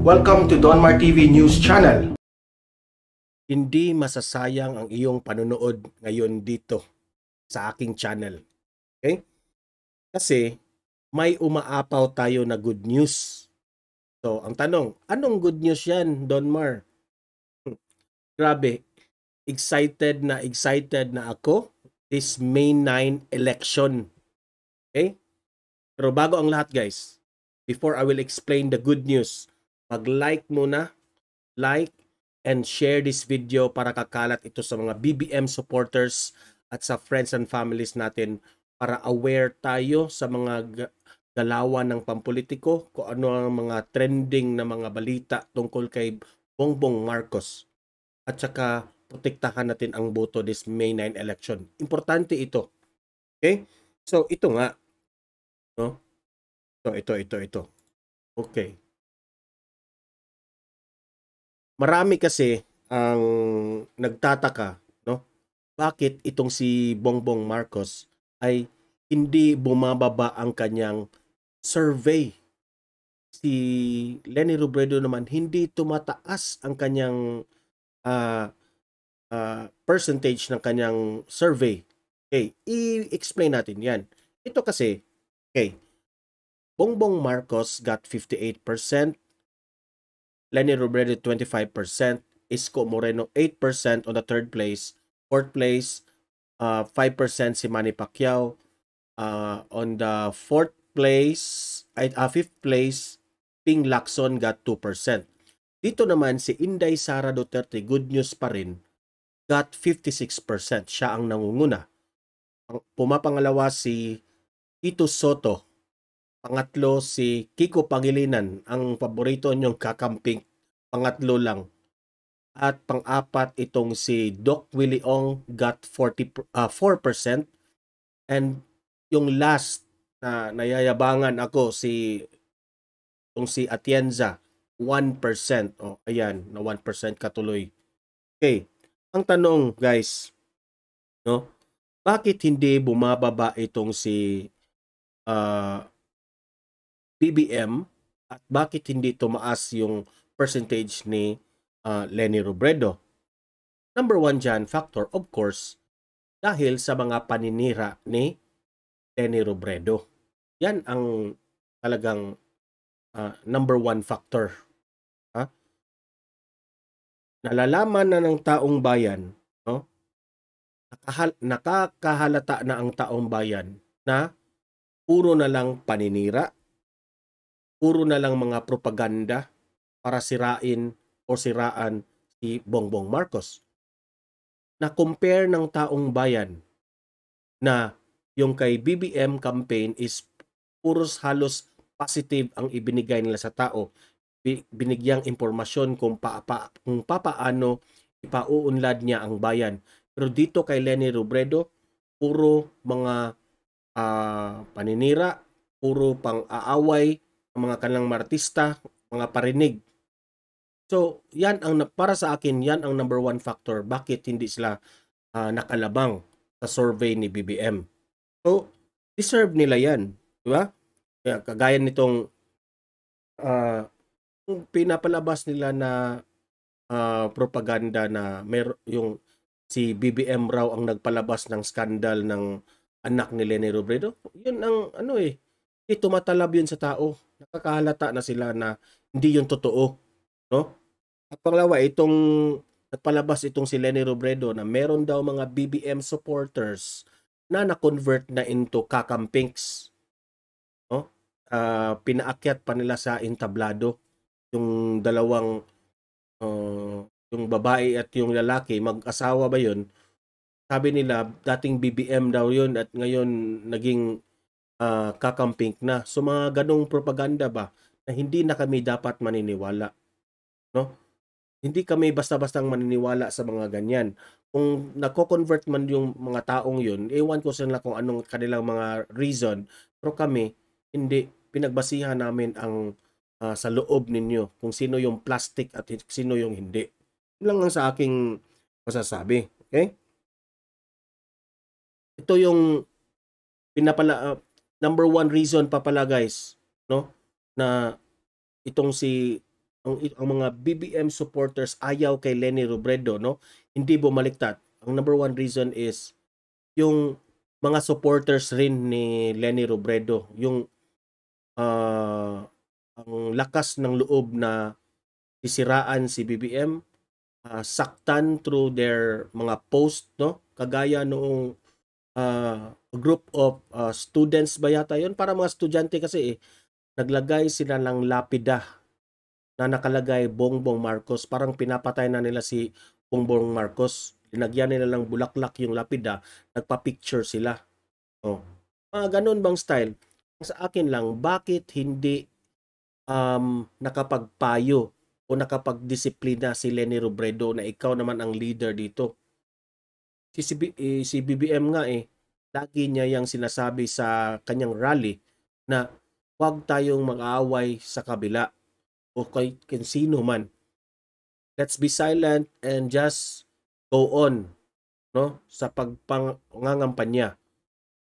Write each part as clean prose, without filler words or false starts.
Welcome to Donmar TV News Channel. Hindi masasayang ang iyong panonood ngayon dito sa aking channel. Okay? Kasi may umaapaw tayo na good news. So, ang tanong, anong good news yan, Donmar? Grabe, excited na ako this May 9 election. Okay? Pero bago ang lahat, guys, before I will explain the good news, mag-like muna, like, and share this video para kakalat ito sa mga BBM supporters at sa friends and families natin para aware tayo sa mga galawan ng pampolitiko, kung ano ang mga trending na mga balita tungkol kay Bongbong Marcos. At saka protektahan natin ang boto this May 9 election. Importante ito. Okay? So ito nga, no? So ito. Okay. Marami kasi ang nagtataka, no? Bakit itong si Bongbong Marcos ay hindi bumababa ang kanyang survey? Si Leni Robredo naman hindi tumataas ang kanyang percentage ng kanyang survey. Okay, i-explain natin 'yan. Ito kasi, okay, Bongbong Marcos got 58%, Leni Robredo 25%, Isko Moreno 8% on the third place, fourth place 5% si Manny Pacquiao, on the fifth place Ping Lacson got 2%. Dito naman si Inday Sara Duterte, good news pa rin, got 56%. Siya ang nangunguna. Pumapangalawa si Tito Soto. Pangatlo si Kiko Pangilinan, ang paborito niyong kakamping, pangatlo lang. At pang-apat itong si Doc Willie Ong got 4%. And yung last na nayayabangan ako si Atienza, 1%. Oh, ayan, na 1% katuloy. Okay. Ang tanong, guys, no? Bakit hindi bumababa itong si BBM at bakit hindi tumaas yung percentage ni Leni Robredo? Number one dyan, factor, of course, dahil sa mga paninira ni Leni Robredo. Yan ang talagang number one factor. Nalalaman na ng taong bayan, no? Nakakahalata na ang taong bayan na puro na lang paninira, puro na lang mga propaganda para sirain o siraan si Bongbong Marcos. Na-compare ng taong bayan na yung kay BBM campaign is puros halos positive ang ibinigay nila sa tao. Binigyang impormasyon kung papaano ipauunlad niya ang bayan. Pero dito kay Leni Robredo, puro mga paninira, puro pang-aaway, mga kanilang martista, mga parinig. So, yan ang para sa akin, yan ang number one factor bakit hindi sila nakalabang sa survey ni BBM. So, deserve nila yan, di ba? Kaya kagaya nitong pinapalabas nila na propaganda na yung si BBM raw ang nagpalabas ng skandal ng anak ni Leni Robredo. Yun ang tumatalab yun sa tao. Nakakahalata na sila na hindi yun totoo, no? At pangalawa, itong nagpalabas itong si Leni Robredo na meron daw mga BBM supporters na na-convert na into kakampings, no? Pinaakyat pa nila sa entablado yung dalawang yung babae at yung lalaki, mag-asawa ba yun? Sabi nila, dating BBM daw yun at ngayon naging kakamping na. So mga ganong propaganda ba na hindi na kami dapat maniniwala, no? Hindi kami basta-bastang maniniwala sa mga ganyan. Kung nako-convert man yung mga taong yun, ewan ko sila kung anong kanilang mga reason, pero kami, hindi, pinagbasihan namin ang sa loob ninyo, kung sino yung plastic at sino yung hindi. Yun lang ang sa aking masasabi. Okay? Ito yung number one reason pa pala, guys, no? Na itong si ang mga BBM supporters ayaw kay Leni Robredo, no? Hindi bumaliktad. Ang number one reason is yung mga supporters rin ni Leni Robredo, yung ang lakas ng loob na sisiraan si BBM, saktan through their mga post, no? Kagaya noong group of students ba yata yun? Para mga estudyante kasi naglagay sila ng lapida na nakalagay Bongbong Marcos. Parang pinapatay na nila si Bongbong Marcos. Linagyan nila ng bulaklak yung lapida, nagpa-picture sila. Oh. Ganun bang style? Sa akin lang, bakit hindi nakapagpayo o nakapagdisiplina si Leni Robredo na ikaw naman ang leader dito? Si BBM nga lagi niya yung sinasabi sa kanyang rally na huwag tayong mag-aaway sa kabila o kay sino man. Let's be silent and just go on, no, sa pagpangangampanya,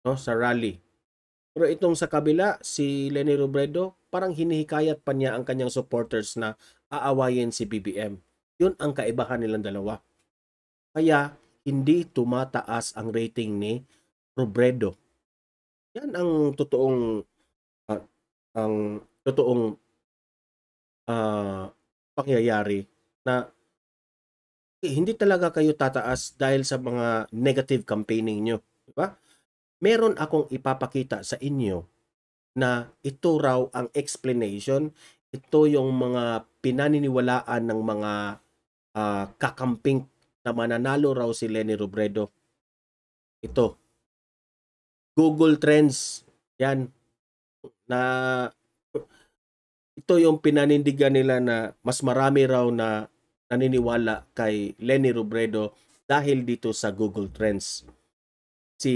no, sa rally. Pero itong sa kabila, si Leni Robredo, parang hinihikayat pa niya ang kanyang supporters na aawayin si BBM. Yun ang kaibahan nilang dalawa. Kaya hindi tumataas ang rating ni Robredo. Yan ang totoong pangyayari na hindi talaga kayo tataas dahil sa mga negative campaigning nyo. Diba? Meron akong ipapakita sa inyo na ito raw ang explanation, ito yung mga pinaniniwalaan ng mga kakamping na mananalo raw si Leni Robredo. Ito. Google Trends. Yan. Na ito yung pinanindigan nila na mas marami raw na naniniwala kay Leni Robredo dahil dito sa Google Trends. Si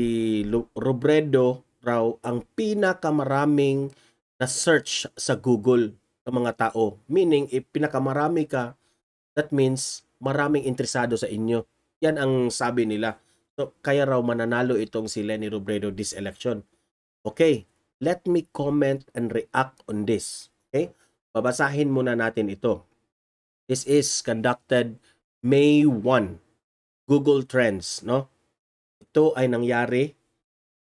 Robredo raw ang pinakamaraming na search sa Google ng mga tao. Meaning, if pinakamarami ka, that means maraming interesado sa inyo. Yan ang sabi nila. So, kaya raw mananalo itong si Leni Robredo this election. Okay, let me comment and react on this. Okay, babasahin muna natin ito. This is conducted May 1, Google Trends, no? Ito ay nangyari.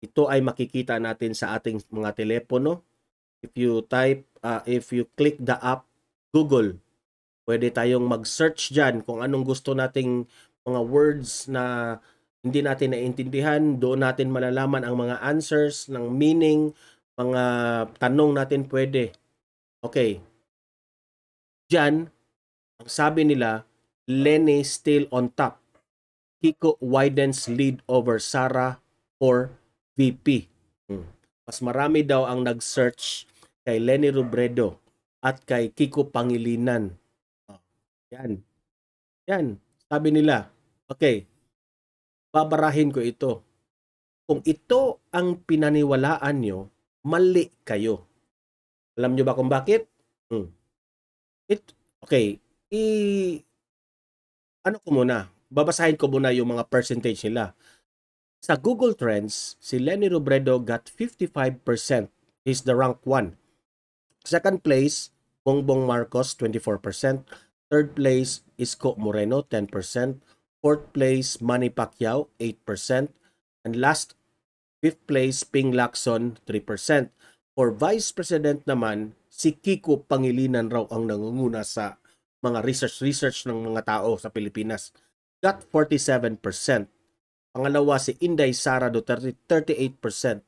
Ito ay makikita natin sa ating mga telepono. If you click the app Google, pwede tayong mag-search dyan kung anong gusto nating mga words na hindi natin naiintindihan. Doon natin malalaman ang mga answers ng meaning, mga tanong natin pwede. Okay. Dyan, ang sabi nila, Leni still on top. Kiko widens lead over Sara for VP. Mas marami daw ang nag-search kay Leni Robredo at kay Kiko Pangilinan. Yan. Yan. Sabi nila, okay, babarahin ko ito. Kung ito ang pinaniwalaan nyo, mali kayo. Alam nyo ba kung bakit? Ano ko muna? Babasahin ko muna yung mga percentage nila. Sa Google Trends, si Leni Robredo got 55%. He's the rank 1. Second place, Bongbong Marcos, 24%. Third place, Isko Moreno, 10%. Fourth place, Manny Pacquiao, 8%. And last, fifth place, Ping Lacson, 3%. For Vice President naman, si Kiko Pangilinan raw ang nangunguna sa mga research ng mga tao sa Pilipinas. Got 47%. Pangalawa si Inday Sara Duterte, 38%.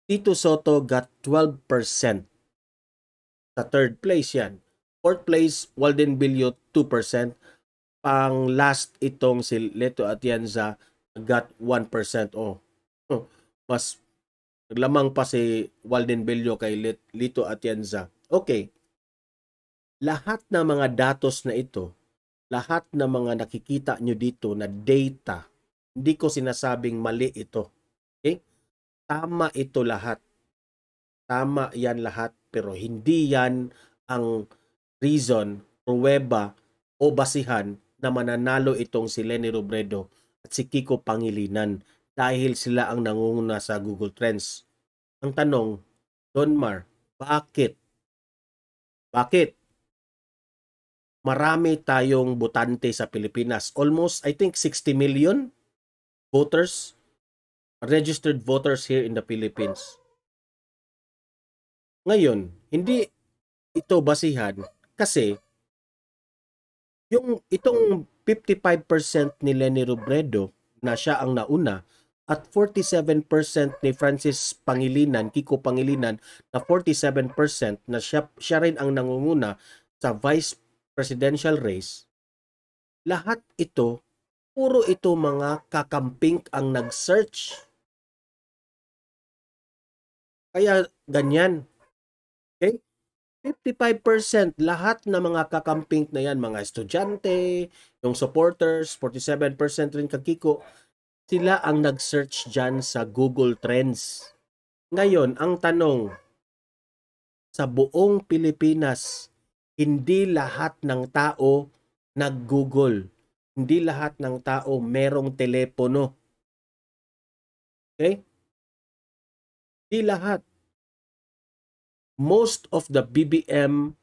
Tito Soto got 12%. Sa third place yan. Fourth place, Walden Bilyo, 2%. Pang last itong si Leto Atienza got 1%. Mas naglamang pa si Walden Bilyo kay Lito Atienza. Okay. Lahat ng mga datos na ito, lahat ng mga nakikita nyo dito na data, hindi ko sinasabing mali ito. Okay? Tama ito lahat. Tama yan lahat, pero hindi yan ang reason, pruweba o basihan na mananalo itong si Leni Robredo at si Kiko Pangilinan dahil sila ang nangunguna sa Google Trends. Ang tanong, Donmar, bakit? Bakit? marami tayong botante sa Pilipinas. Almost, I think, 60 million voters, registered voters here in the Philippines. Ngayon, hindi ito basihan kasi itong 55% ni Leni Robredo na siya ang nauna at 47% ni Francis Pangilinan, Kiko Pangilinan na 47% na siya rin ang nangunguna sa vice presidential race. Lahat ito, puro ito mga kakamping ang nag-search. Kaya ganyan. Okay? 55% lahat ng mga kakamping na yan, mga estudyante, yung supporters, 47% rin kakiko, sila ang nag-search dyan sa Google Trends. Ngayon, ang tanong, sa buong Pilipinas, hindi lahat ng tao nag-Google. Hindi lahat ng tao merong telepono. Okay? Hindi lahat. Most of the BBM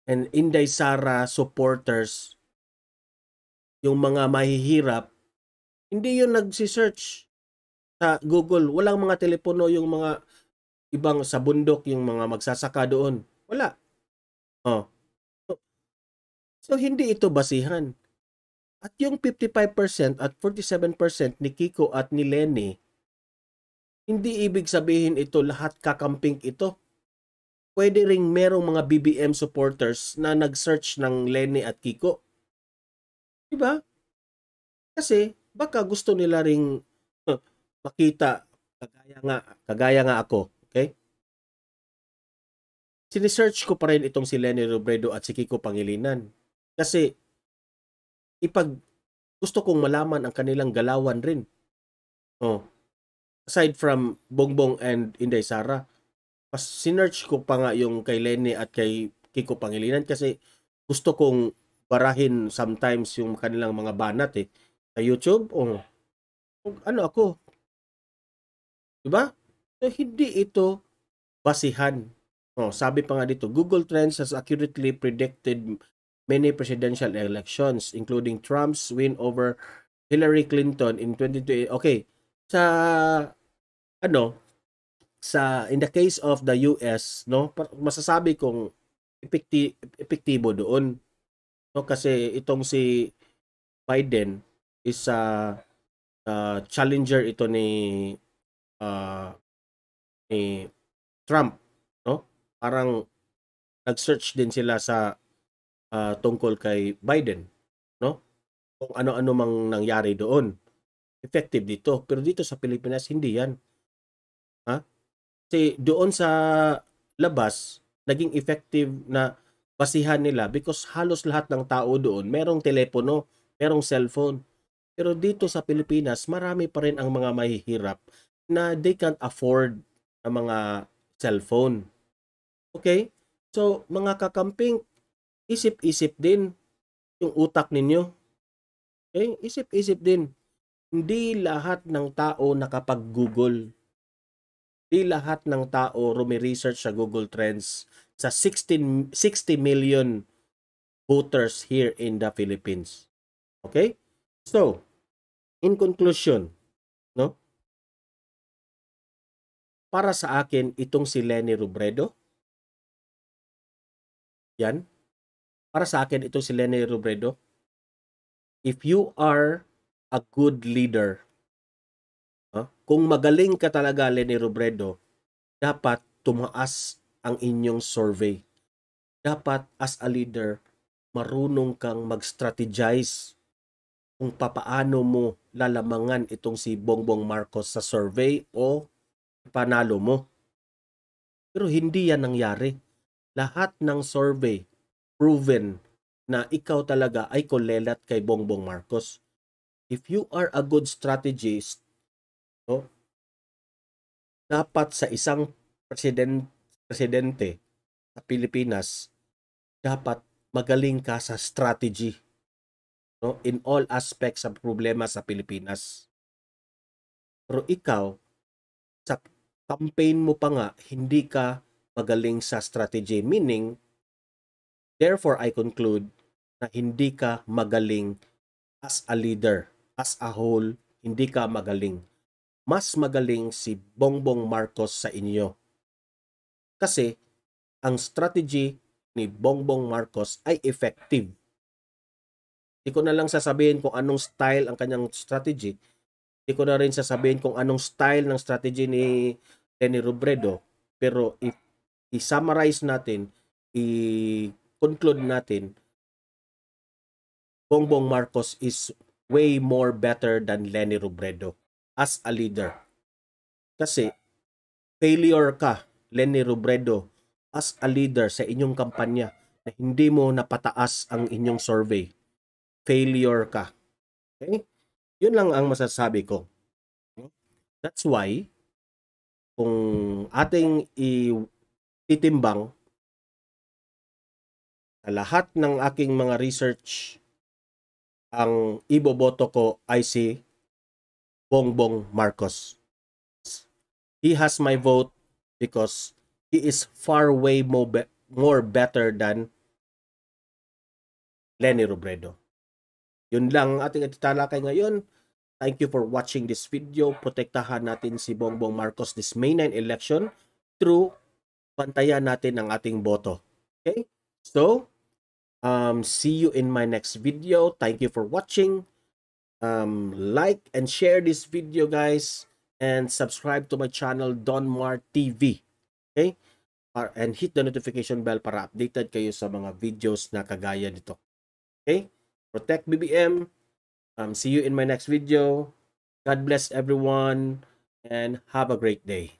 and Inday Sara supporters, yung mga mahihirap, hindi yun nagsisearch sa Google. Walang mga telepono yung mga ibang sa bundok, yung mga magsasaka doon. Wala. Oh. So, hindi ito basihan. At yung 55% at 47% ni Kiko at ni Leni, hindi ibig sabihin ito lahat kakamping ito. Pwede ring merong mga BBM supporters na nag-search ng Leni at Kiko. Diba? Kasi baka gusto nila ring makita kagaya nga ako, okay? Sinisearch ko pa rin itong si Leni Robredo at si Kiko Pangilinan. Kasi gusto kong malaman ang kanilang galawan rin. Oh. Aside from Bongbong and Inday Sara, mas sinearch ko pa nga yung kay Leni at kay Kiko Pangilinan kasi gusto kong barahin sometimes yung kanilang mga banat sa YouTube. Ano ako? Diba? So, hindi ito basihan. Sabi pa nga dito, Google Trends has accurately predicted many presidential elections, including Trump's win over Hillary Clinton in 2020. Okay, in the case of the US, no, masasabi kong epektibo doon. No, kasi itong si Biden is challenger ito ni Trump, no? Parang nag-search din sila sa tungkol kay Biden, no? Kung ano-ano mang nangyari doon. Effective dito, pero dito sa Pilipinas hindi 'yan. Ha? Kasi doon sa labas, naging effective na basihan nila because halos lahat ng tao doon merong telepono, merong cellphone. Pero dito sa Pilipinas, marami pa rin ang mga mahihirap na they can't afford ang mga cellphone. Okay? So, mga kakamping, isip-isip din yung utak ninyo. Okay? Isip-isip din. Hindi lahat ng tao nakapag-Google. Di lahat ng tao rumi-research sa Google Trends sa 60 million voters here in the Philippines. Okay? So, in conclusion, no? Para sa akin, itong si Leni Robredo, yan. Para sa akin, itong si Leni Robredo, if you are a good leader, kung magaling ka talaga, Leni Robredo, dapat tumaas ang inyong survey. Dapat as a leader, marunong kang mag-strategize kung papaano mo lalamangan itong si Bongbong Marcos sa survey o panalo mo. Pero hindi yan nangyari. Lahat ng survey proven na ikaw talaga ay kolelat kay Bongbong Marcos. If you are a good strategist, dapat sa isang presidente sa Pilipinas, dapat magaling ka sa strategy, no, in all aspects ng problema sa Pilipinas. Pero ikaw, sa campaign mo pa nga, hindi ka magaling sa strategy. Meaning, therefore I conclude, na hindi ka magaling as a leader, as a whole, hindi ka magaling. Mas magaling si Bongbong Marcos sa inyo. Kasi ang strategy ni Bongbong Marcos ay effective. Hindi ko na lang sasabihin kung anong style ang kanyang strategy. Hindi ko na rin sasabihin kung anong style ng strategy ni Leni Robredo. Pero i-summarize natin, i-conclude natin, Bongbong Marcos is way more better than Leni Robredo as a leader. Kasi failure ka, Leni Robredo, as a leader sa inyong kampanya na hindi mo napataas ang inyong survey. Failure ka. Okay? Yun lang ang masasabi ko. That's why, kung ating ititimbang sa lahat ng aking mga research, ang iboboto ko ay si Bongbong Marcos. He has my vote because he is far way more better than Leni Robredo. Yun lang ating ititalakay ngayon. Thank you for watching this video. Protektahan natin si Bongbong Marcos this May 9 election through bantayan natin ang ating boto. Okay? So, see you in my next video. Thank you for watching. Like and share this video, guys, and subscribe to my channel Donmar TV. Okay? And hit the notification bell para updated kayo sa mga videos na kagaya nito. Okay? Protect BBM. See you in my next video. God bless everyone and have a great day.